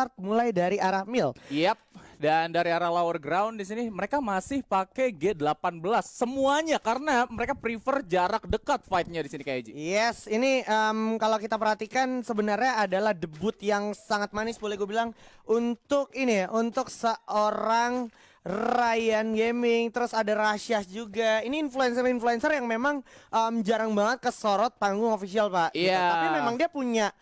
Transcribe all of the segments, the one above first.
start mulai dari arah mil. Yap, dan dari arah lower ground di sini mereka masih pakai G18 semuanya karena mereka prefer jarak dekat fightnya di sini kayak Ji. Yes, ini kalau kita perhatikan sebenarnya adalah debut yang sangat manis boleh gue bilang untuk ini ya, untuk seorang Ryan Gaming, terus ada Rasya juga. Ini influencer-influencer yang memang jarang banget kesorot panggung official, Pak. Gitu. Iya. Tapi memang dia punya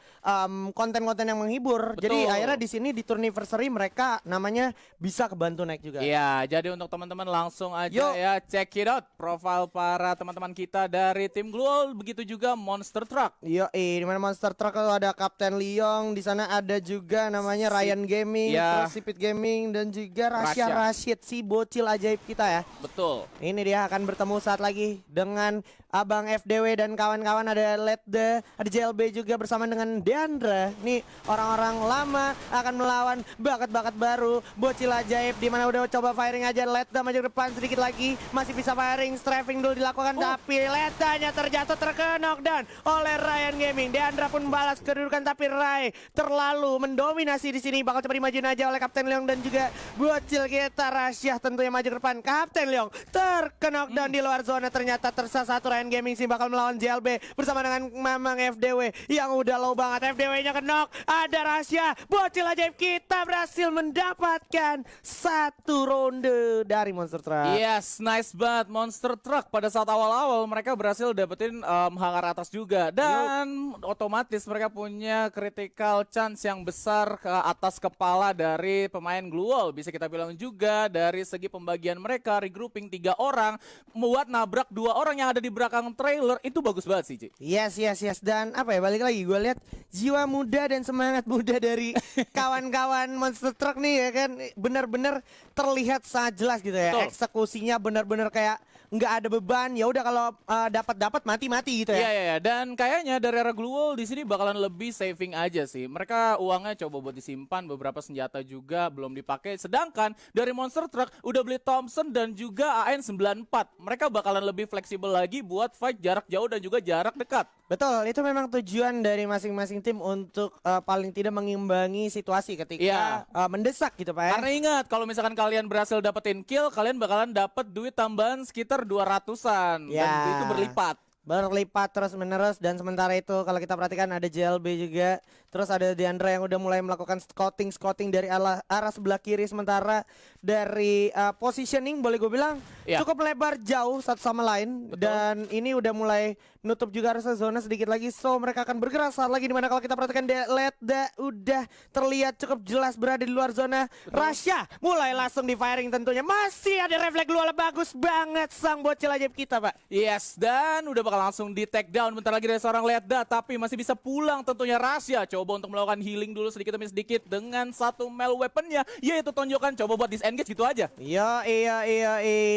konten-konten yang menghibur. Betul. Jadi akhirnya di sini di Tourniversary mereka namanya bisa kebantu naik juga. Iya, jadi untuk teman-teman langsung aja Yuk. ya check it out profile para teman-teman kita dari tim Gluol, begitu juga Monster Truck. Yo, di mana Monster Truck itu ada Kapten Liong, di sana ada juga namanya Ryan Gaming, Ya. terus Sipit Gaming dan juga Rasya Rasya. Rashid, si bocil ajaib kita ya. Betul. Ini dia akan bertemu saat lagi dengan Abang FDW dan kawan-kawan, ada Letda, ada JLB juga bersama dengan Deandra. Nih orang-orang lama akan melawan bakat-bakat baru, bocil ajaib di mana udah coba firing aja. Letda maju ke depan sedikit lagi, masih bisa firing, strafing dulu dilakukan tapi Leddanya terjatuh terkenockdown oleh Ryan Gaming. Deandra pun membalas kedudukan tapi Rai terlalu mendominasi di sini, bakal coba dimajuin aja oleh Kapten Leong dan juga bocil kita Rasyah tentunya maju ke depan. Kapten Leong terkenockdown di luar zona, ternyata tersisa satu. Ryan Gaming sih bakal melawan JLB bersama dengan Mamang FDW yang udah low banget. FDW-nya kenok, ada Rasya, bocil ajaib kita berhasil mendapatkan satu ronde dari Monster Truck. Yes, nice banget Monster Truck. Pada saat awal-awal mereka berhasil dapetin hangar atas juga. Dan otomatis mereka punya critical chance yang besar ke atas kepala dari pemain Gluol. Bisa kita bilang juga dari segi pembagian mereka, regrouping 3 orang, membuat nabrak 2 orang yang ada di belakang trailer. Itu bagus banget sih, Ci. Yes. Dan apa ya, balik lagi gue lihat jiwa muda dan semangat muda dari kawan-kawan Monster Truck nih ya kan, benar-benar terlihat sangat jelas gitu ya. Betul. Eksekusinya benar-benar kayak nggak ada beban. Ya udah kalau dapat mati gitu ya. Iya. Dan kayaknya dari arah Gluol di sini bakalan lebih saving aja sih. Mereka uangnya coba buat disimpan, beberapa senjata juga belum dipakai. Sedangkan dari Monster Truck udah beli Thompson dan juga AN94. Mereka bakalan lebih fleksibel lagi buat fight jarak jauh dan juga jarak dekat. Betul, itu memang tujuan dari masing-masing tim untuk paling tidak mengimbangi situasi ketika Iya. mendesak gitu Pak ya. Karena ingat, kalau misalkan kalian berhasil dapetin kill, kalian bakalan dapet duit tambahan sekitar 200-an. Dan Ya. itu berlipat. Berlipat terus menerus. Dan sementara itu kalau kita perhatikan ada JLB juga, terus ada Deandra yang udah mulai melakukan scouting dari arah sebelah kiri. Sementara dari positioning boleh gue bilang Ya. cukup lebar jauh satu sama lain. Betul. Dan ini udah mulai nutup juga rasa zona sedikit lagi, so mereka akan bergerak saat lagi, dimana kalau kita perhatikan Letda udah terlihat cukup jelas berada di luar zona. Rasya mulai langsung di firing tentunya, masih ada refleks luar, bagus banget sang bocil ajaib kita Pak. Yes, dan udah bakal langsung di take down bentar lagi dari seorang Letda, tapi masih bisa pulang tentunya Rasya. Coba untuk melakukan healing dulu sedikit demi sedikit dengan satu mail weaponnya, yaitu tonjokan. Coba buat disengage gitu aja. Iya,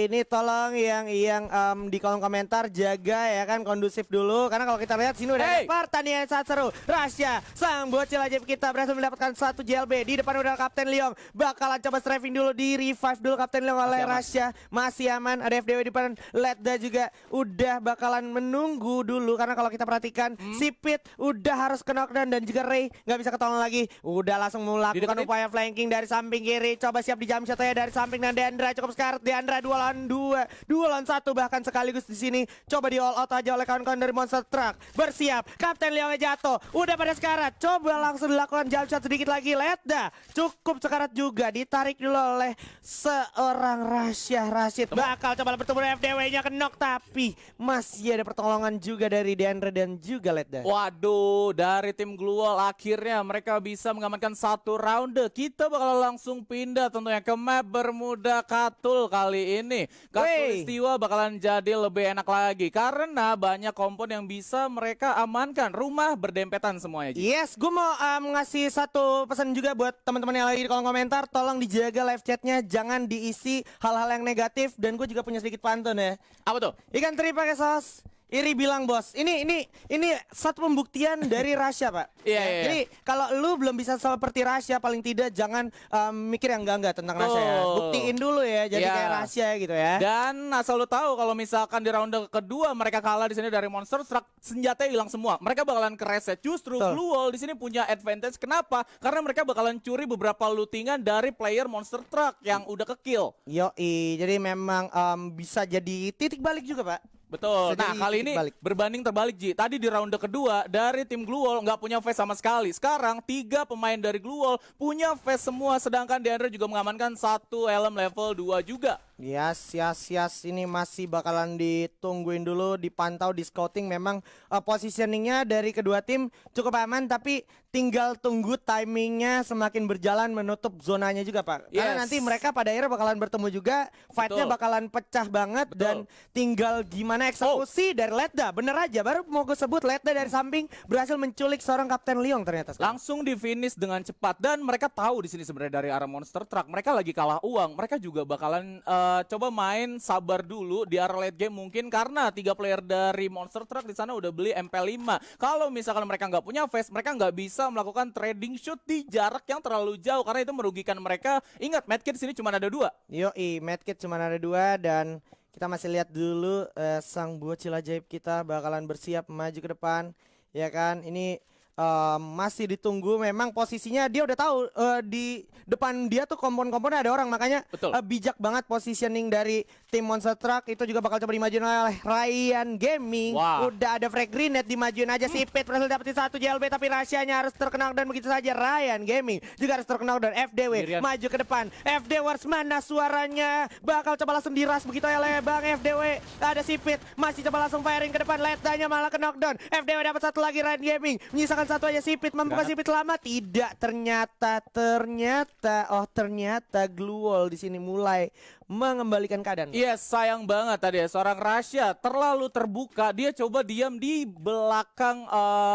ini tolong yang di kolom komentar jaga ya kan, kondusif dulu, karena kalau kita lihat sini udah ada pertandingan sangat seru. Rasya sang bocil ajaib kita berhasil mendapatkan satu JLB. Di depan udah Kapten Leong, bakalan coba strafing dulu, di revive dulu Kapten Leong oleh Rasya, masih aman. Ada FDW di depan, Letda juga udah bakalan menunggu dulu, karena kalau kita perhatikan Sipit udah harus ke knockdown dan juga Ray nggak bisa ketolong lagi, udah langsung melakukan upaya flanking dari samping kiri. Coba siap di jump shot ya dari samping, dan Deandra cukup sekarat. Deandra 2 lawan 2, 2 lawan 1 bahkan sekaligus di sini. Coba di all out aja oleh kawan-kawan dari Monster Truck. Bersiap, Kapten Leongnya jatuh, udah pada sekarat. Coba langsung dilakukan jump shot sedikit lagi. Letda cukup sekarat juga, ditarik dulu oleh seorang Rasya Rashid. Bakal coba bertemu dengan FDW-nya ke knock, tapi masih ada pertolongan juga dari Deandra dan juga Letda. Waduh, dari tim Gluol akhirnya mereka bisa mengamankan satu round. Kita bakal langsung pindah tentunya ke map Bermuda Katul kali ini. Katulistiwa bakalan jadi lebih enak lagi karena banyak kompon yang bisa mereka amankan. Rumah berdempetan semuanya. Yes, gue mau ngasih satu pesan juga buat teman-teman yang lagi di kolom komentar. Tolong dijaga live chatnya, jangan diisi hal-hal yang negatif. Dan gue juga punya sedikit pantun ya. Apa tuh? Ikan teri pakai saus, Iri bilang bos, ini satu pembuktian dari Rasya Pak. Iya, iya. Jadi kalau lu belum bisa seperti Rasya, paling tidak jangan mikir yang enggak tentang Rasya ya. Betul. Buktiin dulu ya, jadi Iya. kayak Rasya gitu ya. Dan asal lu tahu kalau misalkan di ronde kedua mereka kalah di sini dari Monster Truck, senjatanya hilang semua. Mereka bakalan ke reset. Justru Betul. Blue Wall di sini punya advantage. Kenapa? Karena mereka bakalan curi beberapa lootingan dari player Monster Truck yang udah ke kill. Yoi, jadi memang bisa jadi titik balik juga Pak. Betul. Bisa Nah, jadi kali titik ini balik. berbanding terbalik, Ji. Tadi di ronde kedua dari tim Glue Wall nggak punya face sama sekali. Sekarang 3 pemain dari Glue Wall punya face semua, sedangkan Deandra juga mengamankan 1 helm level 2 juga. Yes, ini masih bakalan ditungguin dulu, dipantau, di scouting. Memang positioningnya dari kedua tim cukup aman, tapi tinggal tunggu timingnya semakin berjalan menutup zonanya juga Pak. Karena Yes. nanti mereka pada akhirnya bakalan bertemu juga, fightnya Betul. bakalan pecah banget. Betul. Dan tinggal gimana eksekusi dari Letda. Bener aja, baru mau gue sebut Letda dari samping berhasil menculik seorang Kapten Leong ternyata sekarang. Langsung di finish dengan cepat, dan mereka tahu di sini sebenarnya dari arah Monster Truck mereka lagi kalah uang. Mereka juga bakalan coba main sabar dulu di arah late game mungkin, karena 3 player dari Monster Truck di sana udah beli MP5. Kalau misalkan mereka nggak punya face, mereka nggak bisa melakukan trading shoot di jarak yang terlalu jauh karena itu merugikan mereka. Ingat, medkit di sini cuma ada 2. Yoi, medkit cuma ada 2 dan kita masih lihat dulu sang bocil ajaib kita bakalan bersiap maju ke depan. Ya kan, ini masih ditunggu. Memang posisinya dia udah tahu di depan dia tuh kompon-kompon ada orang, makanya Betul. bijak banget positioning dari tim Monster Truck. Itu juga bakal coba dimajuin oleh Ryan Gaming. Wah. Udah ada frag grenade, dimajuin aja si Pit berhasil dapetin 1 JLB, tapi rahasianya harus terkenal dan begitu saja Ryan Gaming juga harus terkenal dan FDW Sendirian. maju ke depan. FDWers mana suaranya? Bakal coba langsung diras begitu ya oleh Bang FDW. Ada si Pit masih coba langsung firing ke depan. Letanya malah ke knockdown. FDW dapat 1 lagi, Ryan Gaming menyisakan 1 aja. Si Pit membuka si Pit lama, tidak, ternyata Glue Wall di sini mulai mengembalikan keadaan. Iya, sayang banget tadi ya, seorang Rasya terlalu terbuka. Dia coba diam di belakang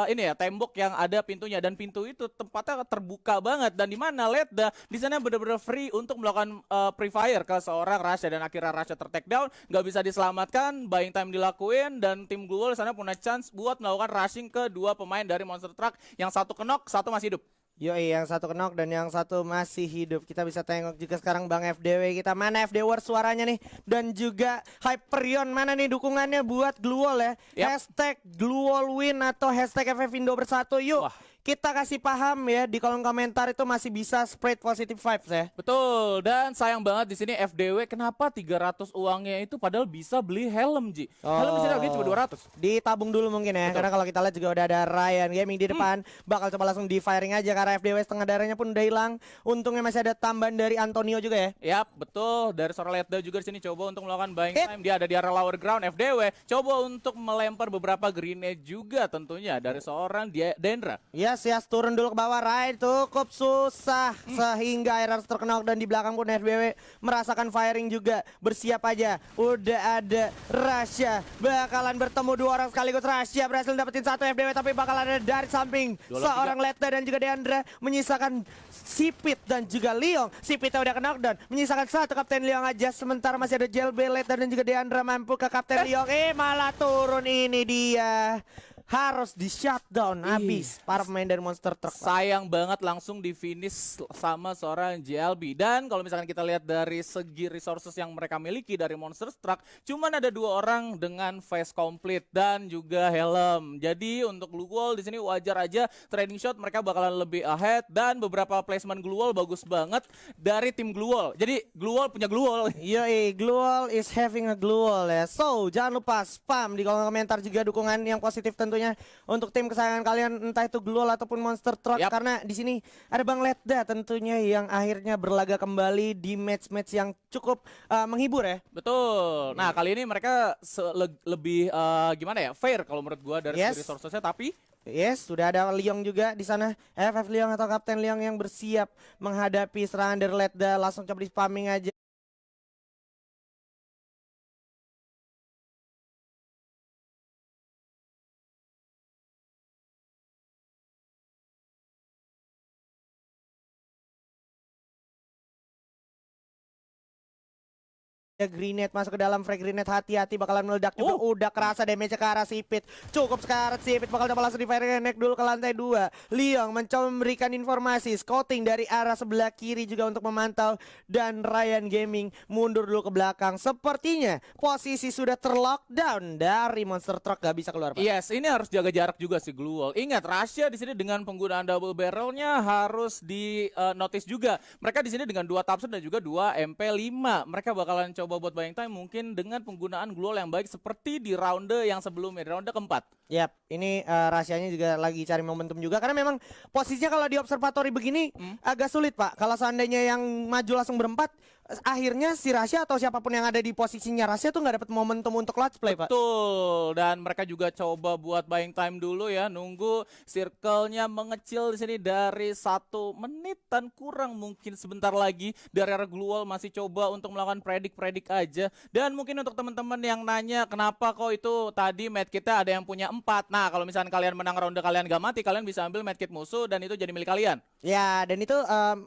ini ya, tembok yang ada pintunya, dan pintu itu tempatnya terbuka banget, dan di mana Letda di sana benar-benar free untuk melakukan pre fire ke seorang Rasya, dan akhirnya Rasya ter-take down, nggak bisa diselamatkan, buying time dilakuin, dan tim Glue Wall di sana punya chance buat melakukan rushing ke 2 pemain dari Monster Truck, yang 1 knock, 1 masih hidup. Yoi, yang 1 knock dan yang 1 masih hidup. Kita bisa tengok juga sekarang Bang FDW kita. Mana FDW suaranya nih? Dan juga Hyperion mana nih dukungannya buat Glue Wall ya? Yap. Hashtag Glue Wall win atau hashtag FF Indo bersatu. Yuk, Wah. kita kasih paham ya di kolom komentar, itu masih bisa spread positive vibes ya. Betul, dan sayang banget di sini FDW kenapa 300 uangnya itu padahal bisa beli helm, Ji. Helm di sini harganya cuma 200. Ditabung dulu mungkin ya. Betul. Karena kalau kita lihat juga udah ada Ryan Gaming di depan. Bakal coba langsung di firing aja karena FDW setengah darahnya pun udah hilang. Untungnya masih ada tambahan dari Antonio juga ya. Yap, betul. Dari seorang Letda juga di sini coba untuk melakukan buying Hit. time. Dia ada di arah lower ground. FDW coba untuk melempar beberapa grenade juga tentunya dari seorang Dendra. Yes, turun dulu ke bawah. Ryan cukup susah sehingga akhirnya harus terkenal, dan di belakang pun FBW merasakan firing juga. Bersiap aja. Udah ada Rasya. Bakalan bertemu 2 orang sekaligus. Rasya berhasil dapetin 1 FBW, tapi bakal ada dari samping Dua lawan seorang Letda dan juga Deandra menyisakan Sipit dan juga Leong. Sipitnya udah ke knockdown, menyisakan 1 Kapten Leong aja. Sementara masih ada JLB, Letda dan juga Deandra mampu ke Kapten Leong. Malah turun, ini dia. Harus di shutdown habis para pemain dari Monster Truck. Sayang banget langsung di finish sama seorang JLB. Dan kalau misalkan kita lihat dari segi resources yang mereka miliki dari Monster Truck, cuman ada 2 orang dengan face complete dan juga helm. Jadi untuk Glue Wall di sini wajar aja trading shot mereka bakalan lebih ahead, dan beberapa placement Glue Wall bagus banget dari tim Glue Wall. Jadi Glue Wall punya Glue Wall. Yoi, Glue Wall is having a Glue Wall ya. So, jangan lupa spam di kolom komentar juga dukungan yang positif tentunya untuk tim kesayangan kalian, entah itu Glue Wall ataupun Monster Truck. Yap. Karena di sini ada Bang Letda tentunya yang akhirnya berlaga kembali di match-match yang cukup menghibur ya. Betul. Nah, kali ini mereka lebih gimana ya? Fair kalau menurut gua dari Yes. segi resources-nya, tapi Yes, sudah ada Leong juga di sana. FF Leong atau Kapten Leong yang bersiap menghadapi serangan dari Letda. Langsung coba di spamming aja. Ya grenade masuk ke dalam frag grenade, hati-hati bakalan meledak juga. Udah kerasa damage ke arah Sipit. Cukup sekarang Sipit bakal coba langsung di fire grenade dulu ke lantai 2. Leong mencoba memberikan informasi scouting dari arah sebelah kiri juga untuk memantau, dan Ryan Gaming mundur dulu ke belakang. Sepertinya posisi sudah terlockdown dari monster truck, gak bisa keluar, Pak. Yes, ini harus jaga jarak juga sih Glue Wall. Ingat, Russia di sini dengan penggunaan double barrelnya harus di notice juga. Mereka di sini dengan 2 Thompson dan juga 2 MP5. Mereka bakalan coba buat buying time mungkin dengan penggunaan Glue Wall yang baik seperti di ronde yang sebelumnya, di ronde keempat. Yap, ini rahasianya juga lagi cari momentum juga, karena memang posisinya kalau di observatory begini agak sulit, Pak. Kalau seandainya yang maju langsung berempat, akhirnya si Rasya atau siapapun yang ada di posisinya Rasya tuh nggak dapat momentum untuk clutch play, Pak. Betul, dan mereka juga coba buat buying time dulu ya, nunggu circle-nya mengecil di sini dari 1 menitan kurang, mungkin sebentar lagi dari arah Glue Wall masih coba untuk melakukan predik aja. Dan mungkin untuk teman-teman yang nanya kenapa kok itu tadi medkitnya ada yang punya 4. Nah, kalau misalnya kalian menang ronde kalian gak mati, kalian bisa ambil medkit musuh dan itu jadi milik kalian. Ya, dan itu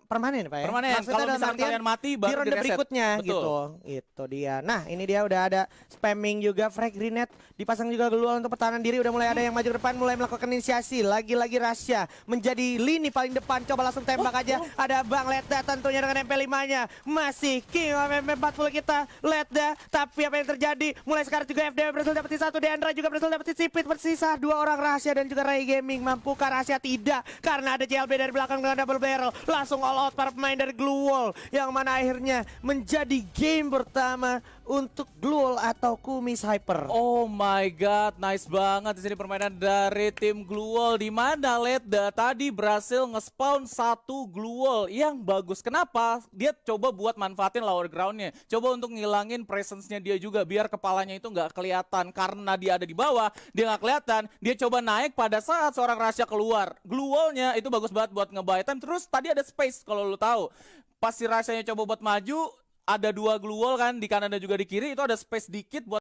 permanen, Pak ya. Permanen. Maksudnya Kalau dalam misalnya artian kalian mati di baru ronde di-reset. berikutnya Betul. gitu. Itu dia. Nah, ini dia udah ada spamming juga, frag grenade dipasang juga Glue Wall untuk pertahanan diri. Udah mulai ada yang maju ke depan, mulai melakukan inisiasi. Lagi-lagi Rasya menjadi lini paling depan. Coba langsung tembak aja. Ada Bang Ledda tentunya dengan MP5-nya. Masih King of MP40 kita Ledda. Tapi apa yang terjadi? Mulai sekarang juga FDW berhasil dapetin 1, Deandra juga berhasil dapetin Sipit. Bersisa 2 orang Rasya dan juga Ray Gaming. Mampukah Rasya? Tidak, karena ada JLB dari belakang dengan double barrel. Langsung all out para pemain dari Glue Wall, yang mana akhirnya menjadi game pertama untuk Glue Wall atau Kumis Hyper. Oh my god, nice banget di sini permainan dari tim Glue Wall, di mana Ledda tadi berhasil nge-spawn 1 Glue Wall yang bagus. Kenapa? Dia coba buat manfaatin lower groundnya, coba untuk ngilangin presence-nya dia juga biar kepalanya itu nggak kelihatan, karena dia ada di bawah, dia nggak kelihatan. Dia coba naik pada saat seorang Rasya keluar. Glue Wall-nya itu bagus banget buat nge-buy time. Terus tadi ada space kalau lu tahu. Pas si Rasyanya coba buat maju, ada 2 Glue Wall kan di kanan dan juga di kiri, itu ada space dikit buat